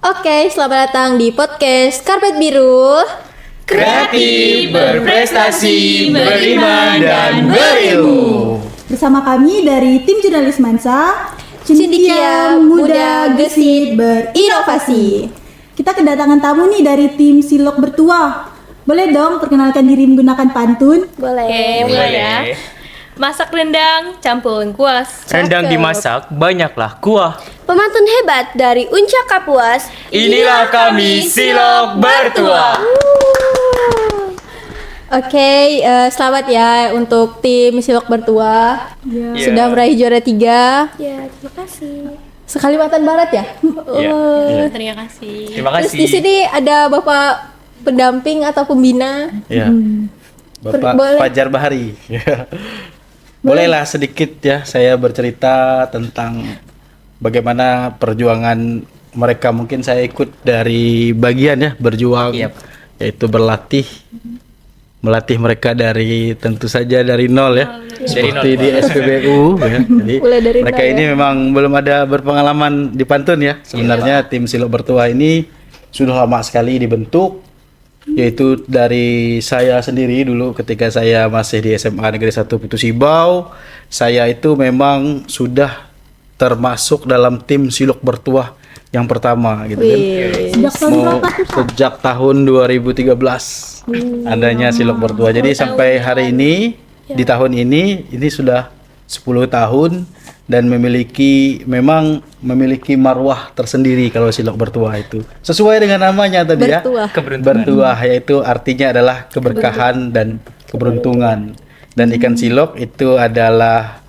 Oke, selamat datang di podcast Karpet Biru. Kreatif, berprestasi, beriman, dan berilmu. Bersama kami dari tim jurnalis Mansa, Cendekia Muda Gesit Berinovasi. Kita kedatangan tamu nih dari tim Silok Bertuah. Boleh dong perkenalkan diri menggunakan pantun? Boleh. Mulai ya. Masak rendang, campur lengkuas. Rendang dimasak, banyaklah kuah. Pemantun hebat dari Uncak Kapuas. Inilah kami Silok Bertuah. Oke, selamat ya untuk tim Silok Bertuah. Ya. Sudah meraih juara 3 Ya, terima kasih. Sekalimantan Barat ya? Iya. Terima kasih. Terima Terus kasih. di sini ada Bapak pendamping atau pembina. Ya, Bapak Boleh. Fajar Bahari. Bolehlah sedikit ya saya bercerita tentang bagaimana perjuangan mereka. Mungkin saya ikut dari bagian ya berjuang, Yap. yaitu melatih mereka dari tentu saja dari nol ya, seperti nol. di SPBU ya. Jadi Mulai dari mereka nol ini ya. memang belum ada berpengalaman di pantun ya. Sebenarnya tim Silok Bertuah ini sudah lama sekali dibentuk, yaitu dari saya sendiri dulu ketika saya masih di SMA Negeri 1 Putu Sibau. Saya itu memang sudah termasuk dalam tim Silok Bertuah yang pertama gitu kan. Sejak tahun berapa tuh? Sejak tahun 2013 adanya Silok Bertuah. Jadi sampai hari ini di tahun ini sudah 10 tahun dan memang memiliki marwah tersendiri kalau Silok Bertuah itu. Sesuai dengan namanya tadi Bertuah. ya. Bertuah yaitu artinya adalah keberkahan dan keberuntungan. Dan ikan silok itu adalah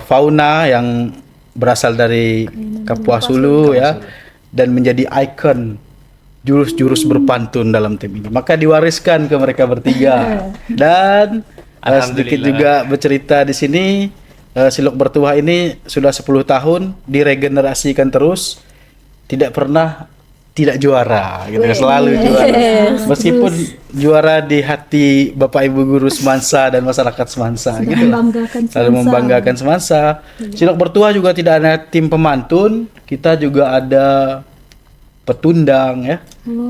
fauna yang berasal dari Kapuas Hulu ya, dan menjadi ikon jurus-jurus berpantun dalam tim ini. Maka diwariskan ke mereka bertiga. Dan sedikit Alhamdulillah. juga bercerita di sini, Silok Bertuah ini sudah 10 tahun diregenerasikan terus, tidak pernah tidak juara gitu ya, selalu juara. Meskipun juara di hati Bapak Ibu guru Semansa dan masyarakat Semansa Sudah gitu. membanggakan Selalu Semansa. membanggakan Semansa. Silok Bertuah juga tidak ada tim pemantun, kita juga ada petundang ya.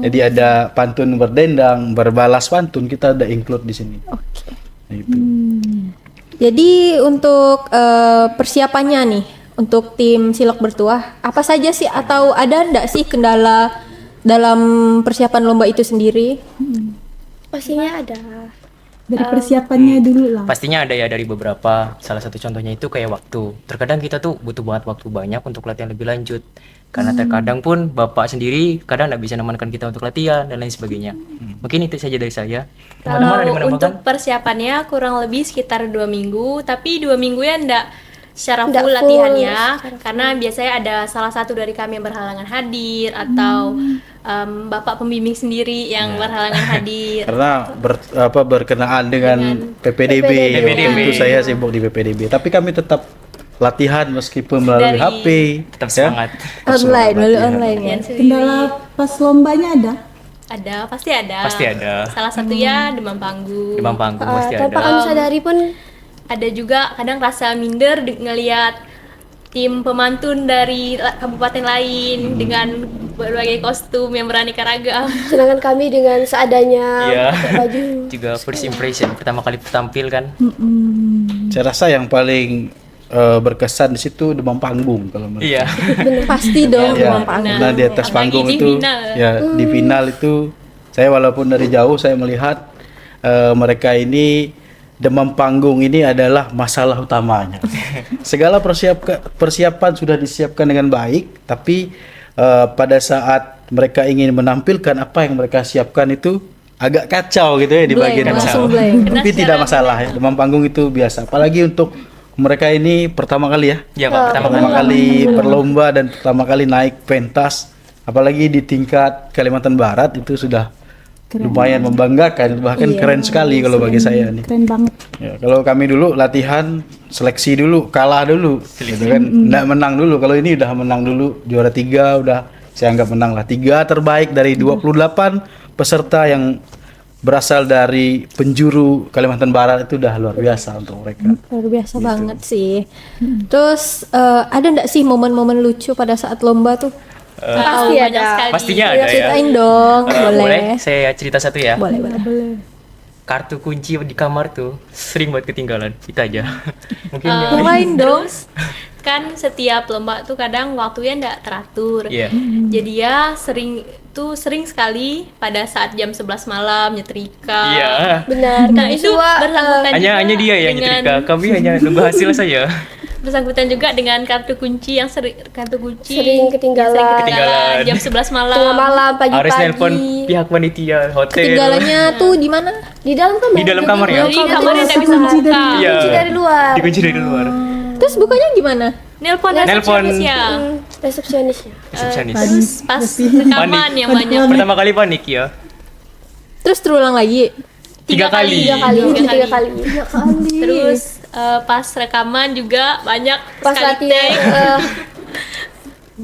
Jadi ada pantun berdendang, berbalas pantun, kita ada include di sini. Oke. Nah, itu. Jadi untuk persiapannya nih untuk tim Silok Bertuah apa saja sih, atau ada enggak sih kendala dalam persiapan lomba itu sendiri? Pastinya ada. Dari persiapannya dulu lah. Pastinya ada ya dari beberapa. Salah satu contohnya itu kayak waktu. Terkadang kita tuh butuh banget waktu banyak untuk latihan lebih lanjut. Karena terkadang pun bapak sendiri kadang nggak bisa menemankan kita untuk latihan dan lain sebagainya. Mungkin itu saja dari saya. Teman-teman ada yang Kalau untuk menambahkan? persiapannya kurang lebih sekitar 2 minggu, tapi 2 minggu ya enggak secara Nggak full full, latihannya, secara karena biasanya ada salah satu dari kami yang berhalangan hadir atau bapak pembimbing sendiri yang berhalangan hadir. Karena berkenaan dengan PPDB. Waktu itu saya sibuk di PPDB, tapi kami tetap latihan meskipun melalui Dari- HP. Tetap ya. semangat. Online, melalui latihan. online ya. Kendala pas lombanya ada? Ada, pasti ada. Pasti ada. Salah satunya demam panggung. Demam panggung pasti Tanpa ada. kami sadari pun Ada juga kadang rasa minder ngelihat tim pemantun dari kabupaten lain dengan berbagai kostum yang beraneka ragam. sedangkan kami dengan seadanya Iya. pakai baju. Juga first impression pertama kali tampil kan. Saya rasa yang paling berkesan di situ demam panggung kalau menurut Iya. Pasti dong ya, demam panggung. karena di atas Apalagi panggung di itu final. ya di final itu saya walaupun dari jauh saya melihat mereka ini demam panggung ini adalah masalah utamanya. Segala persiapan sudah disiapkan dengan baik, tapi pada saat mereka ingin menampilkan apa yang mereka siapkan itu agak kacau gitu ya di Blank, bagian langsung kacau. blank. Tapi tidak masalah ya, demam panggung itu biasa. Apalagi untuk mereka ini pertama kali ya. Iya Pak, pertama kali. Pertama kali berlomba dan pertama kali naik pentas, apalagi di tingkat Kalimantan Barat itu sudah lumayan membanggakan, bahkan keren sekali kalau bagi saya nih. Keren banget. Ya, kalau kami dulu latihan seleksi dulu, kalah dulu, gitu kan, nggak menang dulu. Kalau ini udah menang dulu, juara 3 udah saya anggap menang lah. 3 terbaik dari 28 peserta yang berasal dari penjuru Kalimantan Barat itu udah luar biasa untuk mereka. Luar biasa banget sih. Terus ada nggak sih momen-momen lucu pada saat lomba tuh? Pasti banyak ada. sekali. Pastinya ada ya. Ceritain dong, boleh. Saya cerita satu ya. Boleh, boleh. Kartu kunci di kamar tuh sering buat ketinggalan. Itu aja. Mungkin Yang lain dong. Kan setiap lomba tuh kadang waktunya nggak teratur. Iya. Jadi ya sering sekali pada saat jam 11 malam nyetrika. Iya. Benar. Nah, Kami itu semua, bersangkutan Hanya dia yang dengan- nyetrika. Kami hanya nunggu hasil saja. bersangkutan juga dengan kartu kunci yang sering Sering ketinggalan. Ketinggalan. jam 11 malam. tengah malam, Harus nelpon pagi-pagi. pihak panitia hotel. Ketinggalannya tuh di mana? Di dalam kamar. Di dalam kamar ya? Jadi kamarnya nggak bisa Kunci buka. Iya. Kunci dari luar. Dikunci dari luar. Terus bukanya gimana? Nelpon Nelpon. resepsionisnya. Resepsionisnya. Resepsionis. Terus pas rekaman yang banyak. Pertama kali panik ya. Terus terulang lagi. Tiga kali. Tiga kali. Terus pas rekaman juga banyak Pas sekali latihan, take,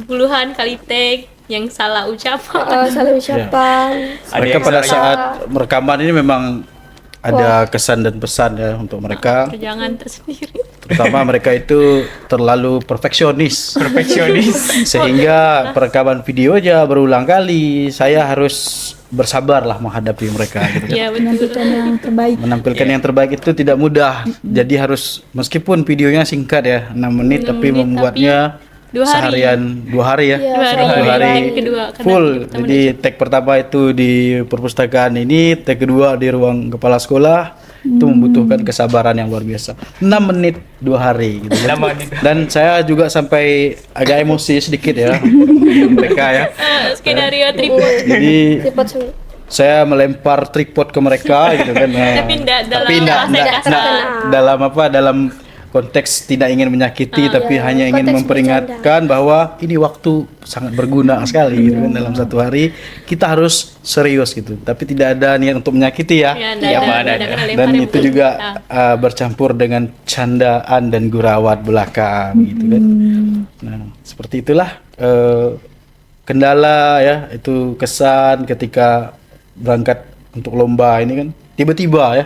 puluhan kali take yang salah ucapan. salah ucapan. Ada Mereka yang pada salah. saat rekaman ini memang ada kesan dan pesan ya untuk mereka. Jangan tersendiri. Terutama mereka itu terlalu perfeksionis. Sehingga perekaman video aja berulang kali. Saya harus bersabar lah menghadapi mereka gitu. Iya betul. Menentukan yang terbaik. Menampilkan yang terbaik itu tidak mudah. Jadi harus meskipun videonya singkat ya 6 menit 6 tapi menit, membuatnya tapi 2 hari. seharian 2 hari ya. Iya, 2 hari. Satu hari Take kedua, karena full. take pertama Jadi tag pertama itu di perpustakaan ini, tag kedua di ruang kepala sekolah. Itu membutuhkan kesabaran yang luar biasa. 6 menit 2 hari gitu. 6 menit. Dan saya juga sampai agak emosi sedikit ya mereka ya. Skenario tripod. Jadi Cepat semua. saya melempar tripod ke mereka gitu kan. Tapi ndak dalam Tapi ndak- bahasa ndak- kasar. ndak- dalam apa? Dalam konteks tidak ingin menyakiti tapi hanya ingin konteks memperingatkan bahwa ini waktu sangat berguna sekali gitu kan dalam satu hari kita harus serius gitu. Tapi tidak ada niat untuk menyakiti ya. Ya, ndak Iya, ada, Pak, ada. ndak kena Dan lempar yang itu betul. juga Nah, bercampur dengan candaan dan gurawat belakang gitu kan. Nah, seperti itulah kendala ya, itu kesan ketika berangkat untuk lomba ini kan tiba-tiba ya.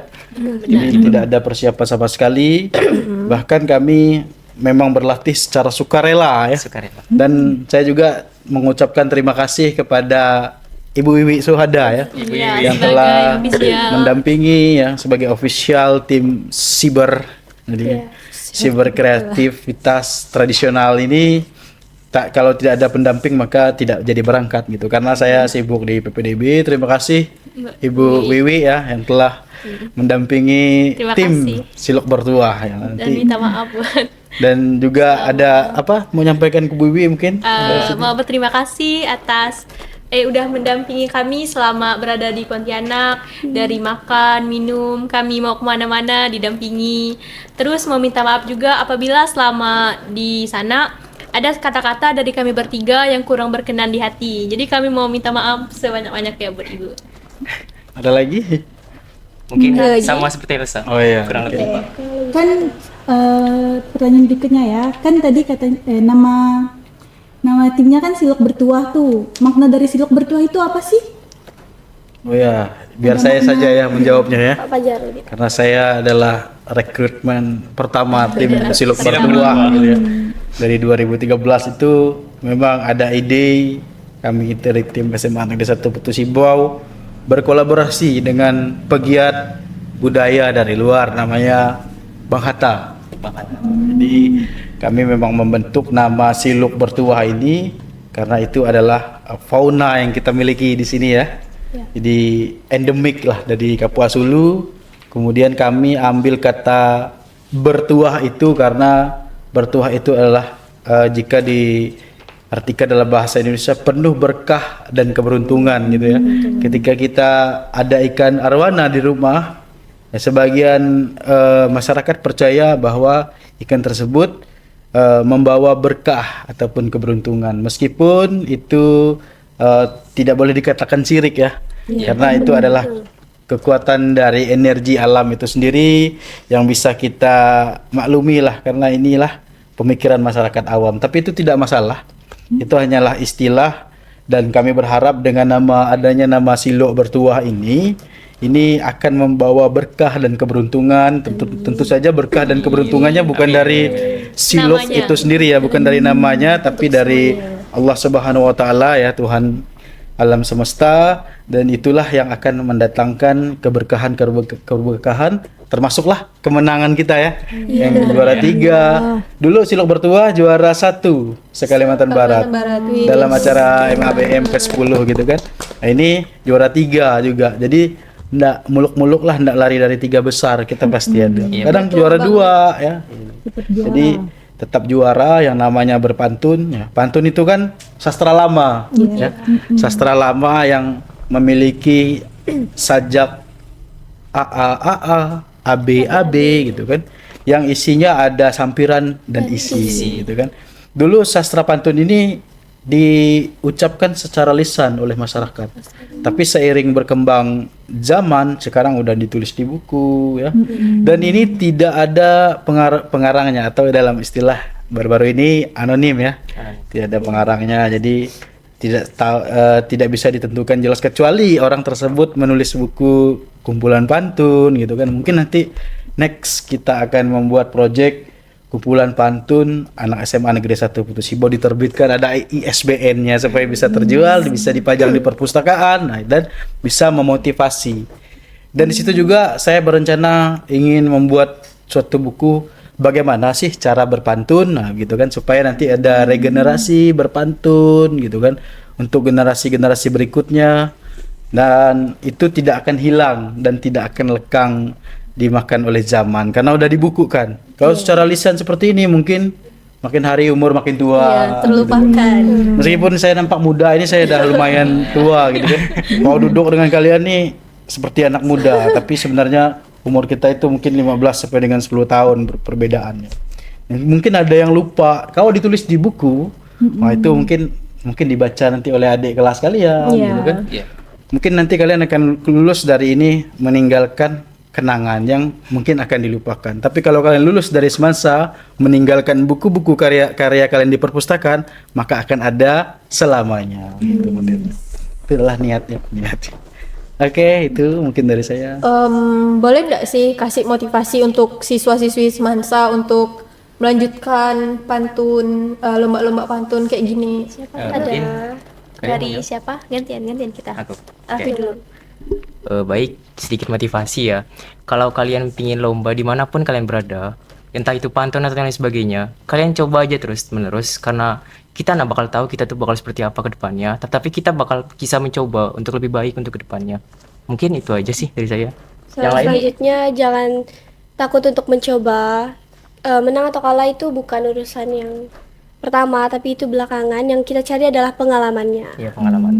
Jadi tidak ada persiapan sama sekali. Bahkan kami memang berlatih secara sukarela ya. Sukarela. Dan saya juga mengucapkan terima kasih kepada Ibu Wiwi Suhada ya Iya, yang sebagai telah official. mendampingi ya sebagai official tim siber. Jadi siber kreativitas tradisional ini kalau tidak ada pendamping maka tidak jadi berangkat gitu. Karena saya sibuk di PPDB. Terima kasih Ibu Wiwi ya yang telah mendampingi Terima tim kasih. Silok Bertuah ya Dan nanti. minta maaf buat Dan juga ada apa mau nyampaikan ke Bu Wiwi mungkin? mau berterima kasih atas udah mendampingi kami selama berada di Pontianak, dari makan, minum, kami mau kemana-mana didampingi. Terus mau minta maaf juga apabila selama di sana ada kata-kata dari kami bertiga yang kurang berkenan di hati. Jadi kami mau minta maaf sebanyak-banyak ya buat Ibu. Ada lagi? Mungkin Lagi. sama seperti Elsa. Oh iya. Kurang lebih. Kan pertanyaan berikutnya ya, kan tadi katanya nama timnya kan Silok Bertuah tuh. Makna dari Silok Bertuah itu apa sih? Oh ya, biar saya saja ya menjawabnya ya. Pak Fajar lebih. Karena saya adalah rekrutmen pertama tim Silok Bertuah gitu ya. Dari 2013 itu memang ada ide kami dari tim SMA Negeri 1 Putu Sibau berkolaborasi dengan pegiat budaya dari luar namanya Bang Hatta. Jadi kami memang membentuk nama Silok Bertuah ini karena itu adalah fauna yang kita miliki di sini ya. Jadi endemik lah dari Kapuas Hulu. Kemudian kami ambil kata bertuah itu karena bertuah itu adalah jika diartikan dalam bahasa Indonesia penuh berkah dan keberuntungan gitu ya. Ketika kita ada ikan arwana di rumah, ya, sebagian masyarakat percaya bahwa ikan tersebut membawa berkah ataupun keberuntungan. Meskipun itu tidak boleh dikatakan syirik ya, karena itu adalah kekuatan dari energi alam itu sendiri yang bisa kita maklumi lah, karena inilah pemikiran masyarakat awam. Tapi itu tidak masalah, itu hanyalah istilah. Dan kami berharap dengan adanya nama Silok Bertuah ini akan membawa berkah dan keberuntungan. Tentu saja berkah dan keberuntungannya bukan dari silok Namanya. itu sendiri ya, bukan dari namanya, tapi dari Allah Subhanahu wa taala ya, Tuhan alam semesta, dan itulah yang akan mendatangkan keberkahan termasuklah kemenangan kita ya. Yang juara 3. Dulu Silok Bertuah juara 1 se-Kalimantan Barat. Wih. Dalam acara MABM ke-10 gitu kan. Nah, ini juara 3 juga. Jadi ndak muluk-muluk lah, ndak lari dari 3 besar, kita pasti ada. Kadang juara 2 ya. Jadi tetap juara yang namanya berpantun ya. Pantun itu kan sastra lama ya. Sastra lama yang memiliki sajak AA, AB gitu kan. Yang isinya ada sampiran dan isi gitu kan. Dulu sastra pantun ini diucapkan secara lisan oleh masyarakat. Tapi seiring berkembang zaman, sekarang udah ditulis di buku ya. Dan ini tidak ada pengarangnya, atau dalam istilah baru-baru ini anonim ya. Tidak ada pengarangnya. Jadi tidak bisa ditentukan jelas, kecuali orang tersebut menulis buku kumpulan pantun gitu kan. Mungkin nanti next kita akan membuat project kumpulan pantun anak SMA Negeri 1 Putu Sibo, diterbitkan, ada ISBN-nya supaya bisa terjual, bisa dipajang di perpustakaan, nah, dan bisa memotivasi. Dan di situ juga saya berencana ingin membuat suatu buku bagaimana sih cara berpantun, nah gitu kan, supaya nanti ada regenerasi berpantun gitu kan untuk generasi-generasi berikutnya, dan itu tidak akan hilang dan tidak akan lekang dimakan oleh zaman karena udah dibukukan. Kalau secara lisan seperti ini mungkin makin hari umur makin tua. Iya, terlupakan. Meskipun saya nampak muda, ini saya udah lumayan tua gitu kan. Mau duduk dengan kalian nih seperti anak muda, tapi sebenarnya umur kita itu mungkin 15 sampai dengan 10 tahun perbedaannya. Mungkin ada yang lupa. Kalau ditulis di buku, wah itu mungkin dibaca nanti oleh adik kelas kalian gitu kan. Mungkin nanti kalian akan lulus dari ini meninggalkan kenangan yang mungkin akan dilupakan. Tapi kalau kalian lulus dari semasa meninggalkan buku-buku karya kalian di perpustakaan, maka akan ada selamanya. Itulah niatnya. Oke, itu mungkin dari saya. Boleh nggak sih kasih motivasi untuk siswa-siswi Semansa untuk melanjutkan pantun, lomba-lomba pantun kayak gini? Mungkin Dari siapa? Gantian kita. aku. Aku dulu. Baik, sedikit motivasi ya. Kalau kalian pingin lomba dimanapun kalian berada, entah itu pantun atau lain sebagainya, kalian coba aja terus menerus, karena kita nggak bakal tahu kita tuh bakal seperti apa ke depannya, tetapi kita bakal bisa mencoba untuk lebih baik untuk ke depannya. Mungkin itu aja sih dari saya. Yang lain? Selanjutnya jangan takut untuk mencoba. Menang atau kalah itu bukan urusan yang pertama, tapi itu belakangan. Yang kita cari adalah pengalamannya. Iya, pengalaman.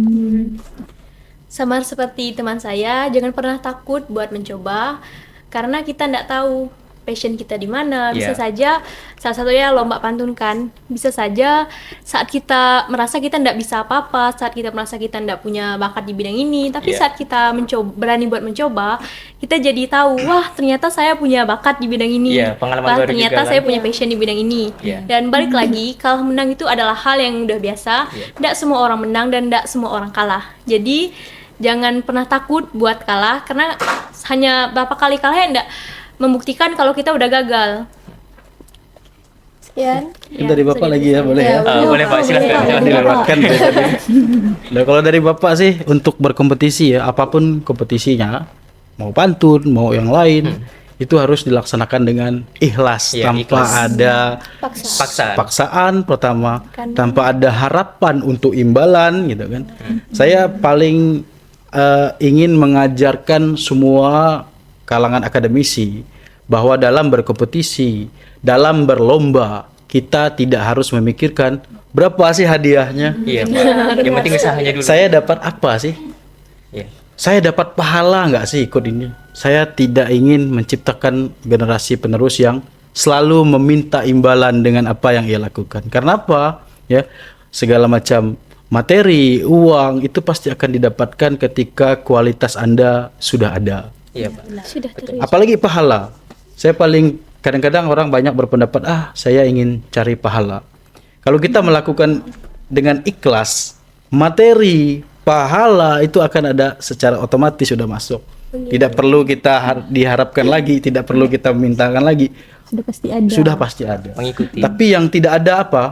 Sama seperti teman saya, jangan pernah takut buat mencoba karena kita nggak tahu passion kita di mana. Bisa saja salah satunya lomba pantun kan. Bisa saja saat kita merasa kita nggak bisa apa-apa, saat kita merasa kita nggak punya bakat di bidang ini, tapi saat kita berani buat mencoba, kita jadi tahu, wah ternyata saya punya bakat di bidang ini. Pengalaman Wah baru ternyata juga saya kan. punya passion di bidang ini. Dan balik lagi, kalah menang itu adalah hal yang udah biasa. Nggak semua orang menang dan nggak semua orang kalah. Jadi jangan pernah takut buat kalah, karena hanya berapa kali kalah yang nggak membuktikan kalau kita udah gagal. Sekian. Dari Bapak lagi ya, boleh ya? Boleh Pak, silakan. Jangan dilewatkan. Nah, kalau dari Bapak sih untuk berkompetisi ya, apapun kompetisinya, mau pantun, mau yang lain, itu harus dilaksanakan dengan ikhlas, tanpa ikhlas. ada paksaan pertama, tanpa ada harapan untuk imbalan gitu kan. Saya paling ingin mengajarkan semua kalangan akademisi bahwa dalam berkompetisi, dalam berlomba, kita tidak harus memikirkan berapa sih hadiahnya. Iya, Pak. Yang penting usahanya dulu. Saya dapat apa sih? Iya. Saya dapat pahala nggak sih ikut ini? Saya tidak ingin menciptakan generasi penerus yang selalu meminta imbalan dengan apa yang ia lakukan. Karena apa? Ya, segala macam materi, uang itu pasti akan didapatkan ketika kualitas Anda sudah ada. Iya, Pak. Sudah terus. Apalagi pahala. Saya paling kadang-kadang orang banyak berpendapat, saya ingin cari pahala. Kalau kita melakukan dengan ikhlas, materi, pahala itu akan ada secara otomatis sudah masuk. Tidak perlu kita diharapkan lagi, tidak perlu kita mintakan lagi. Sudah pasti ada. Sudah pasti ada. Mengikuti. Tapi yang tidak ada apa?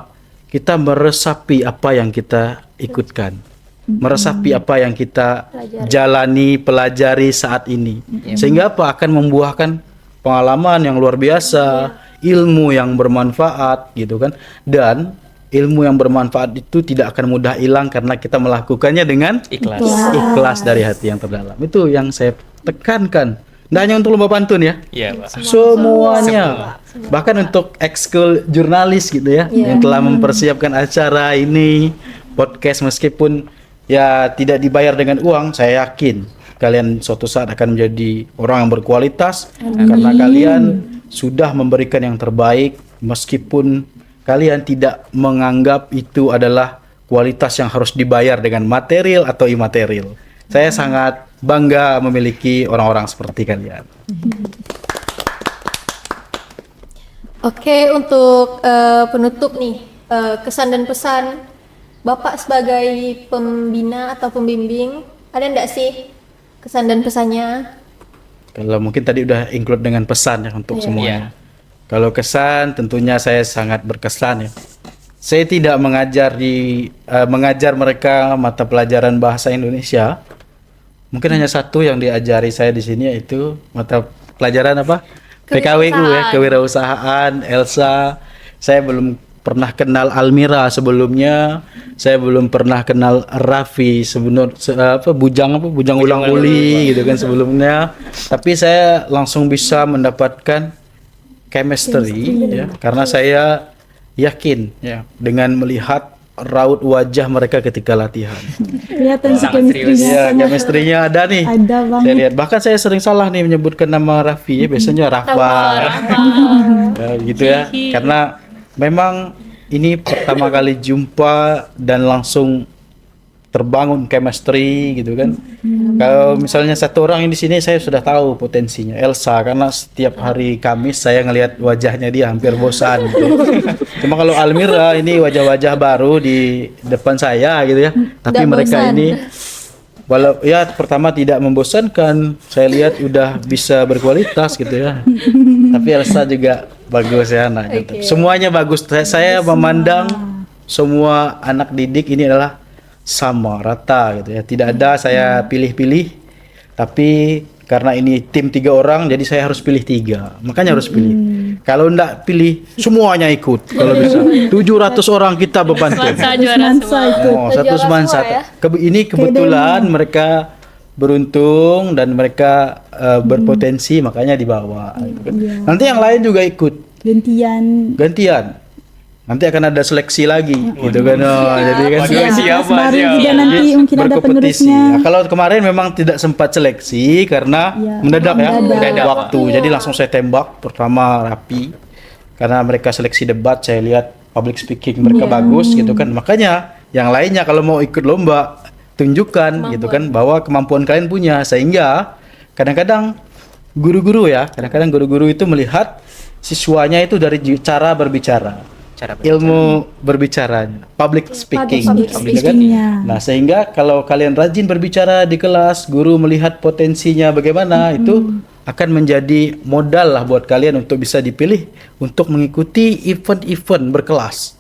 kita meresapi apa yang kita ikutkan, meresapi apa yang kita jalani, pelajari saat ini, sehingga apa akan membuahkan pengalaman yang luar biasa, ilmu yang bermanfaat gitu kan. Dan ilmu yang bermanfaat itu tidak akan mudah hilang karena kita melakukannya dengan ikhlas dari hati yang terdalam. Itu yang saya tekankan. Tidak hanya untuk lomba pantun ya, Iya, Pak. semuanya. Bahkan untuk ekskul jurnalis gitu ya, yang telah mempersiapkan acara ini, podcast, meskipun ya tidak dibayar dengan uang, saya yakin kalian suatu saat akan menjadi orang yang berkualitas karena kalian sudah memberikan yang terbaik, meskipun kalian tidak menganggap itu adalah kualitas yang harus dibayar dengan material atau imaterial. Saya sangat bangga memiliki orang-orang seperti kalian. Oke, untuk penutup nih, kesan dan pesan Bapak sebagai pembina atau pembimbing, ada enggak sih kesan dan pesannya? Kalau mungkin tadi udah include dengan pesan ya untuk semuanya. Kalau kesan tentunya saya sangat berkesan ya. Saya tidak mengajar mereka mata pelajaran bahasa Indonesia. Mungkin hanya satu yang diajari saya di sini, yaitu mata pelajaran apa? PKWU ya, kewirausahaan. Elsa. Saya belum pernah kenal Almira sebelumnya. Saya belum pernah kenal Raffi Bujang ulang-uli gitu kan sebelumnya. Tapi saya langsung bisa mendapatkan chemistry ya, karena saya yakin ya dengan melihat raut wajah mereka ketika latihan. Kelihatan sih Sangat serius. chemistry-nya. Ya, chemistry-nya ada nih. Ada banget. Saya lihat, bahkan saya sering salah nih menyebutkan nama Raffi ya, biasanya Rafa. Ya, gitu ya. Karena memang ini pertama kali jumpa dan langsung terbangun chemistry gitu kan. Kalau misalnya satu orang yang di sini saya sudah tahu potensinya, Elsa, karena setiap hari Kamis saya ngelihat wajahnya dia hampir bosan gitu. Cuma kalau Almira ini wajah-wajah baru di depan saya gitu ya. Tapi Nggak mereka bosan. ini walau ya pertama tidak membosankan, saya lihat udah bisa berkualitas gitu ya. Tapi Elsa juga bagus ya anak gitu. Semuanya bagus. Saya memandang semua anak didik ini adalah sama rata gitu ya, tidak ada saya pilih-pilih, tapi karena ini tim 3 orang jadi saya harus pilih 3, makanya harus pilih. Kalau enggak pilih semuanya ikut kalau bisa. 700 orang kita beban tim. Semansa juara semua. itu. Oh, satu Juara semansa. semua ya? Ini kebetulan mereka beruntung dan mereka berpotensi, makanya dibawa gitu kan. Nanti yang lain juga ikut gantian. Nanti akan ada seleksi lagi gitu kan. Oh, jadi kan Siap, Baru siap. juga nanti mungkin ada berkompetisi. penerusnya. Nah, kalau kemarin memang tidak sempat seleksi karena mendadak ya, Mendadak. waktu. Jadi langsung saya tembak pertama Rapi. Karena mereka seleksi debat, saya lihat public speaking mereka bagus gitu kan. Makanya yang lainnya kalau mau ikut lomba tunjukkan gitu kan bahwa kemampuan kalian punya, sehingga kadang-kadang guru-guru itu melihat siswanya itu dari cara berbicara. Ilmu berbicara, public speaking, gitu kan? Nah, sehingga kalau kalian rajin berbicara di kelas, guru melihat potensinya bagaimana, itu akan menjadi modal lah buat kalian untuk bisa dipilih untuk mengikuti event-event berkelas.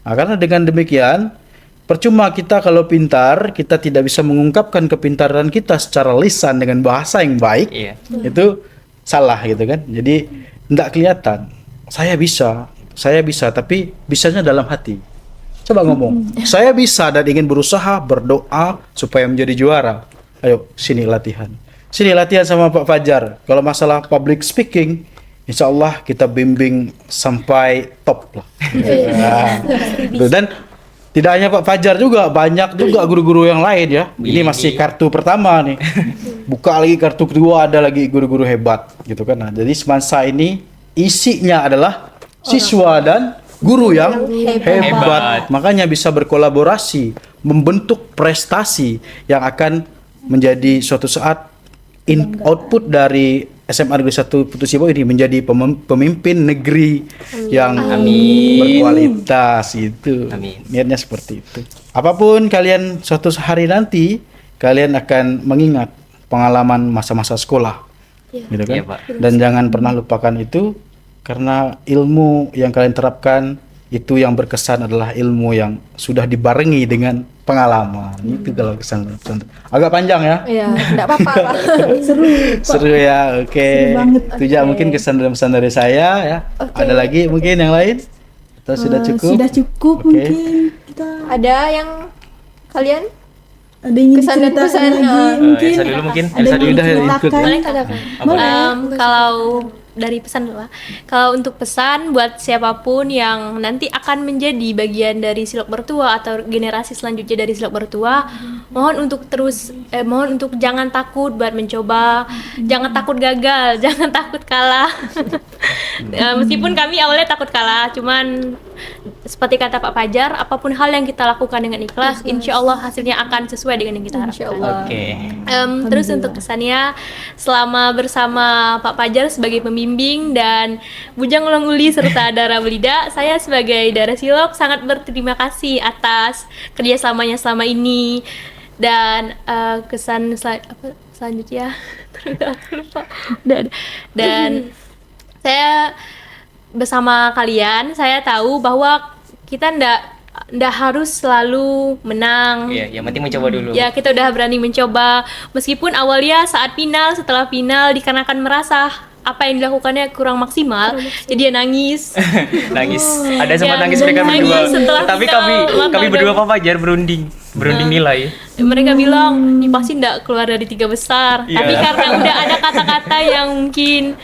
Nah, karena dengan demikian, percuma kita kalau pintar, kita tidak bisa mengungkapkan kepintaran kita secara lisan dengan bahasa yang baik, itu salah gitu kan. Jadi tidak kelihatan. Saya bisa, tapi bisanya dalam hati. Coba ngomong, saya bisa dan ingin berusaha, berdoa supaya menjadi juara. Ayo, sini latihan sama Pak Fajar. Kalau masalah public speaking, insya Allah kita bimbing sampai top lah. Nah, dan tidak hanya Pak Fajar juga, banyak juga guru-guru yang lain ya. Ini masih kartu pertama nih. Buka lagi kartu kedua, ada lagi guru-guru hebat gitu kan. Nah, jadi Semansa ini isinya adalah siswa dan guru yang hebat. Makanya bisa berkolaborasi, membentuk prestasi yang akan menjadi suatu saat output dari SMA Negeri 1 Putusibo ini menjadi pemimpin negeri yang berkualitas itu. Niatnya seperti itu. Apapun kalian suatu hari nanti, kalian akan mengingat pengalaman masa-masa sekolah. Gitu kan? Dan jangan pernah lupakan itu, karena ilmu yang kalian terapkan itu yang berkesan adalah ilmu yang sudah dibarengi dengan pengalaman. Itu kalau kesan pesantren. Agak panjang ya. Iya, enggak apa-apa. Pak. Seru ya. Oke. Seru banget. Itu aja mungkin kesan dan pesan dari saya ya. Ada lagi mungkin yang lain? Atau sudah cukup? Sudah cukup Oke. mungkin kita Ada yang kalian? ada yang ingin Kesan dan diceritakan pesan, lagi mungkin. Elsa dulu mungkin. Ada Elsa yang dulu. Udah, ya, ikut. diceritakan. Kalau dari pesan dulu lah. Kalau untuk pesan buat siapapun yang nanti akan menjadi bagian dari Silok Bertua atau generasi selanjutnya dari Silok Bertua, mohon untuk mohon untuk jangan takut buat mencoba, jangan takut gagal, jangan takut kalah. Meskipun kami awalnya takut kalah, cuman seperti kata Pak Fajar, apapun hal yang kita lakukan dengan ikhlas, insya Allah hasilnya akan sesuai dengan yang kita harapkan. Oke. Terus untuk kesannya, selama bersama Pak Fajar sebagai pembimbing dan Bujang Ulang Uli serta Dara Belida, saya sebagai Dara Silok sangat berterima kasih atas kerjasamanya selama ini. Dan kesan selanjutnya, aku lupa. Dan saya bersama kalian, saya tahu bahwa kita ndak harus selalu menang. Iya, yang penting mencoba dulu. Ya, kita udah berani mencoba. Meskipun awalnya saat final, setelah final dikarenakan merasa apa yang dilakukannya kurang maksimal, jadi dia nangis. Nangis. Ada sempat Ya, nangis mereka nangis berdua. setelah Tapi kita kami ulang berdua tahun. Pak Fajar berunding nilai. Mereka bilang, ini pasti ndak keluar dari 3 besar. Iya. Tapi karena udah ada kata-kata yang mungkin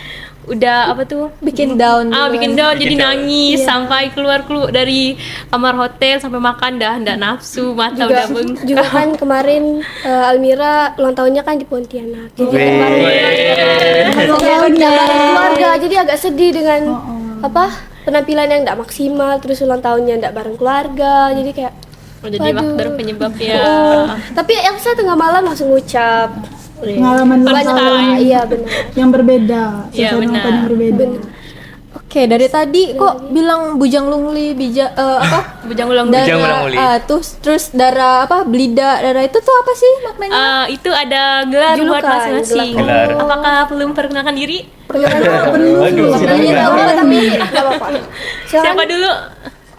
udah Bikin down. bikin down, jadi Bikin down. nangis sampai keluar dari kamar hotel sampai makan dah ndak nafsu, mata udah bengkak. Juga kan kemarin Almira ulang tahunnya kan di Pontianak. Jadi keluarga, jadi agak sedih dengan penampilan yang tidak maksimal, terus ulang tahunnya tidak bareng keluarga, jadi kayak Jadi waduh. faktor penyebabnya. Tapi Elsa tengah malam langsung ngucap Pengalaman ulang First tahun time. iya benar. yang berbeda, Iya, suasana benar. yang berbeda. Oke, dari tadi kok bilang Bujang Lungli, Bujang Ulang Dara, Bujang Ulang Uli. terus Dara Belida, Dara itu tuh apa sih maknanya? Itu ada gelar buat Julukan, masing-masing. gelar. Apakah belum perkenalkan diri? Waduh, Maknanya tahu nggak tapi Enggak apa-apa. Siapa dulu?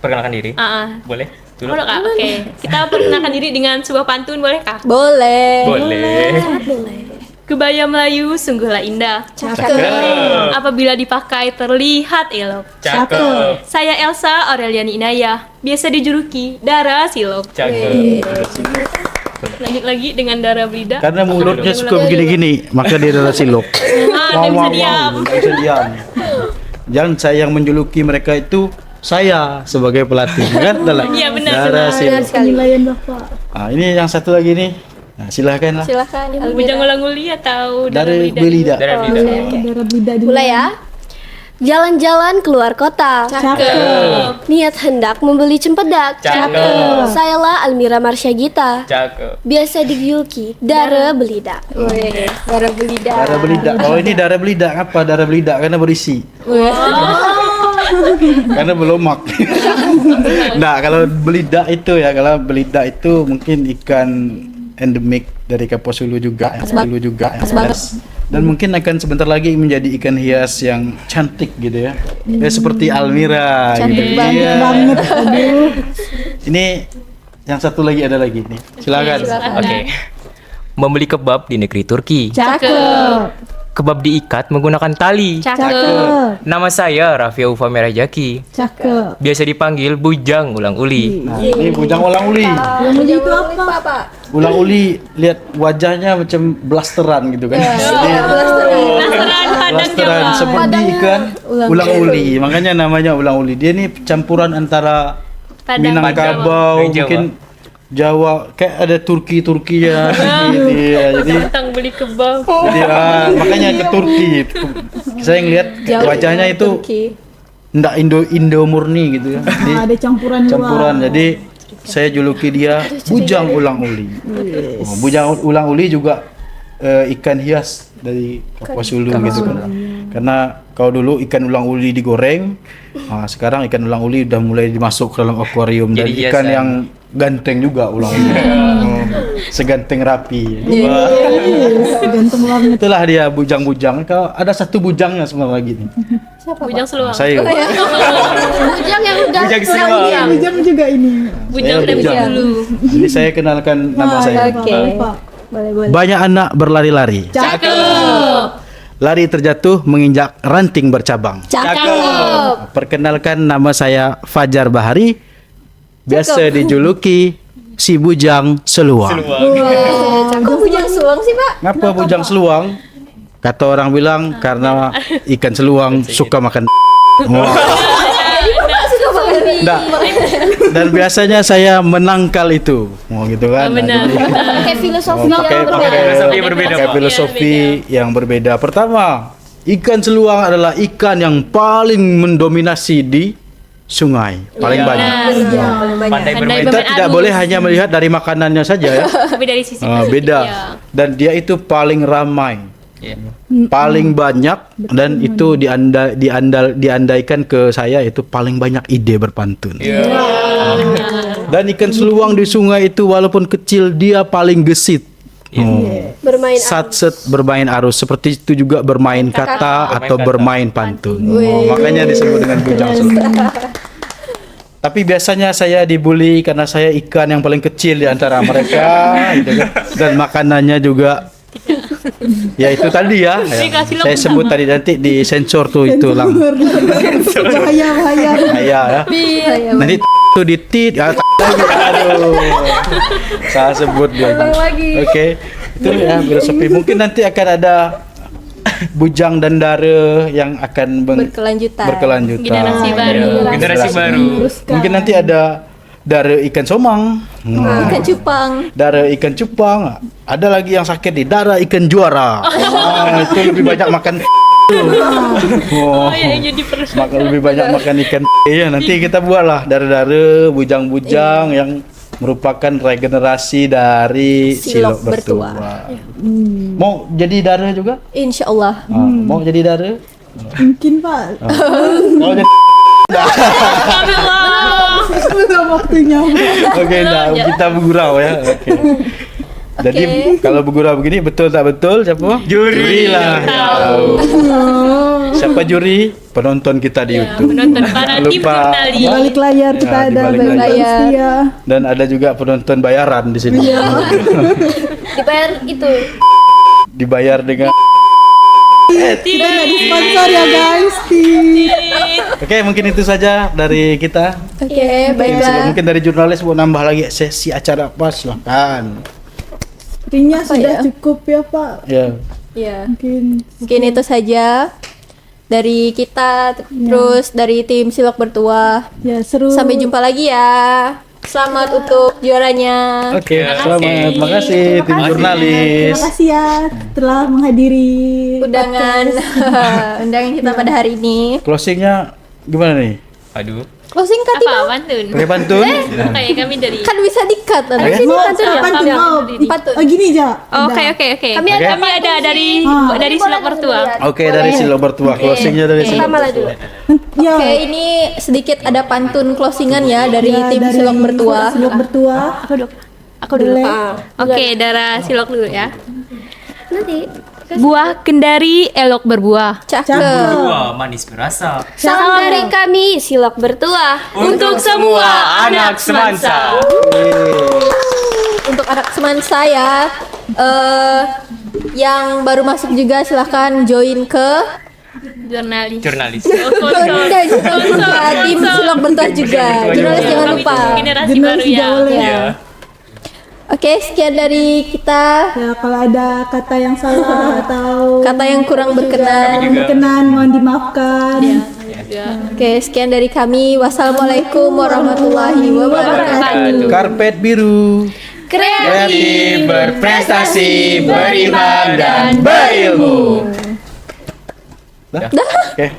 Perkenalkan diri. Boleh Boleh? Dulu. Kak? Oke. Kita perkenalkan diri dengan sebuah pantun, bolehkah? boleh. Boleh. Kebaya Melayu sungguhlah indah. Cakep. Apabila dipakai terlihat elok. Cakep. Saya Elsa Aureliani Inayah, biasa dijuluki Dara Silok. Cakep. Lanjut lagi dengan Dara Belida. Karena mulutnya suka begini-gini, maka dia adalah silok. Dia bisa diam. Nggak bisa diam. Jangan saya yang menjuluki mereka itu saya sebagai pelatih kan adalah Iya, benar, Dara benar. Silok. Penilaian Bapak. Ah, ini yang satu lagi nih. Nah, silahkan lah. Silakan. Bujang Ulang Uli atau Dara Dari Belida? Belida. Dara Belida. Darah Belida dulu. Mulai ya. Jalan-jalan keluar kota. Cakep. Niat hendak membeli cempedak. Cakep. Sayalah Almira Marsya Cakep. biasa dijuluki Dara Belida. Wih, Dara Belida. Dara Belida. Oh, ini Dara Belida apa? Dara Belida karena berisi. Karena belomak. Nah, kalau belida itu ya, kalau belida itu mungkin ikan endemik dari Kapuas Hulu juga, Pas banget. Dan mungkin akan sebentar lagi menjadi ikan hias yang cantik gitu ya. Ya seperti Almira Cantik gitu. banget. Iya. Banget, aduh. Ini yang satu lagi ada lagi nih. Silakan. Oke. Membeli kebab di negeri Turki. Cakep. Kebab diikat menggunakan tali. Cakep. Nama saya Rafia Ufa Merajaki. Cakep. Biasa dipanggil Bujang Ulang Uli. Nah, ini Bujang Ulang Uli. Yang ini itu apa? Ulang Uli lihat wajahnya macam blasteran gitu kan. Jadi Blasteran Padang blasteran Jawa. seperti ikan ulang uli. Makanya namanya ulang uli. Dia ini campuran antara Padang Minangkabau, Jawa. mungkin Jawa, kayak ada Turki-Turkinya gitu ya. Jadi Tentang beli kebab. makanya ke Turki. Saya ngelihat wajahnya itu Turki. ndak Indo murni gitu ya. Jadi Ada campuran dua. campuran. Jadi saya juluki dia Bujang Ulang Uli. Oh, Bujang Ulang Uli juga ikan hias dari Kapuas Hulu gitu kan. Karena kalau dulu ikan ulang uli digoreng, sekarang ikan ulang uli udah mulai dimasuk ke dalam akuarium dan Jadi ikan hiasan. yang ganteng juga ulang uli. Seganteng rapi. Wah, Ganteng banget. itulah dia bujang-bujang. Kalau ada satu bujangnya sebenarnya lagi nih. Bujang Seluang. Saya. Bujang yang udah Bujang pulang Seluang. Bujang. Bujang juga ini. Bujang Saya udah bisa Bujang. dulu. Jadi saya kenalkan nama saya. Oke. Pak. Boleh. Banyak anak berlari-lari. Cakep. Lari terjatuh menginjak ranting bercabang. Cakep. Perkenalkan, nama saya Fajar Bahari. Biasa dijuluki si Bujang Seluang. Kok bujang seluang sih, Pak? Ngapa Bujang Seluang? Kata orang bilang karena ikan seluang suka makan. Wah. Nggak. Dan biasanya saya menangkal itu. Mau gitu kan. Benar. Pakai filosofi Pakai yang berbeda. Filosofi berbeda, pakai Pak. filosofi yang berbeda. Pertama, ikan seluang adalah ikan yang paling mendominasi di sungai, paling banyak. Pandai bermain. Kita tidak boleh hanya melihat dari makanannya saja ya. Tapi dari sisi Beda. iya. Dan dia itu paling ramai, Iya. paling banyak, dan itu diandaikan ke saya itu paling banyak ide berpantun. Dan ikan seluang di sungai itu walaupun kecil dia paling gesit. Bermain Satset bermain arus, seperti itu juga bermain kata atau bermain pantun. Makanya disebut dengan bujang seluang. Tapi biasanya saya dibully karena saya ikan yang paling kecil di antara mereka, gitu kan. Dan makanannya juga ya itu tadi ya, Dikasih saya sebut tadi, nanti di sensor tuh itu lang. Bahaya. Ya. Nanti tuh ditit ya, lagi, aduh. Saya sebut dia. Oke. Itu ya filosofi. Mungkin nanti akan ada bujang dan dara yang akan berkelanjutan. Generasi baru. Generasi baru. Mungkin nanti ada dara ikan somang, Ikan cupang. dara ikan cupang. Ada lagi yang sakit di dara ikan juara. Itu lebih banyak makan. Oh, ya jadi perut. Lebih banyak makan ikan. Ya, nanti kita buatlah dara-dara, bujang-bujang yang merupakan regenerasi dari silok bertua. Mau jadi dara juga? Insya Allah. Mau jadi dara? Mungkin Pak. Mau jadi Belum waktunya. Oke, nah, kita bergurau ya. Oke. Jadi kalau bergurau begini betul tak betul siapa? Juri lah. Tahu. Siapa juri? Penonton kita di YouTube. Penonton para Jangan tim lupa. jurnalis. Di balik layar kita Ya, di ada balik penonton layar. setia. Dan ada juga penonton bayaran di sini. dibayar itu. Dibayar dengan. Kita nggak disponsor ya guys. Oke, mungkin itu saja dari kita. Oke, baiklah. Mungkin dari jurnalis mau nambah lagi sesi acara apa, silahkan. Sepertinya sudah cukup ya Pak. Ya. Ya. Mungkin Itu saja dari kita, terus dari tim Silok Bertuah. ya seru. Sampai jumpa lagi ya. Selamat untuk juaranya. Oke, selamat. Terima kasih tim jurnalis. Terima kasih ya telah menghadiri Undangan undangan kita pada hari ini. Closingnya gimana nih? Aduh. Closing kan Apa pantun? Pakai pantun? Kayak kami dari. kan bisa di-cut. Oke. Sini Oh, pantun ya. pantun. Oh, Pantun. oh gini aja. Oke. Kami ada Oke. Ada dari Ah. Silok Bertua. Oke, dari Silok Bertua. Closingnya dari Silok Pertama lah dulu. Ya. Oke, ini sedikit ada pantun closingan ya dari Ya, tim dari Silok Bertuah. Silok Bertuah. Aku dulu. Boleh. Oke, Dara Silok dulu ya. Nanti Buah kendari elok berbuah. Cakep. Wah, manis berasa. salam dari kami Silok Bertuah. Untuk semua anak semansa. Untuk anak semansa ya, yang baru masuk juga silahkan join ke Jurnalis. Jurnalis. dan juga tim Silok Bertuah juga. Jurnalis jangan lupa. Generasi Jurnalis baru juga ya. boleh. Iya. Oke, sekian dari kita. Ya, kalau ada kata yang salah atau Kata yang kurang berkenan. berkenan mohon dimaafkan. Oke, sekian dari kami. Wassalamualaikum warahmatullahi wabarakatuh. Karpet biru. Kreatif, berprestasi, beriman, dan berilmu. Dah? Oke.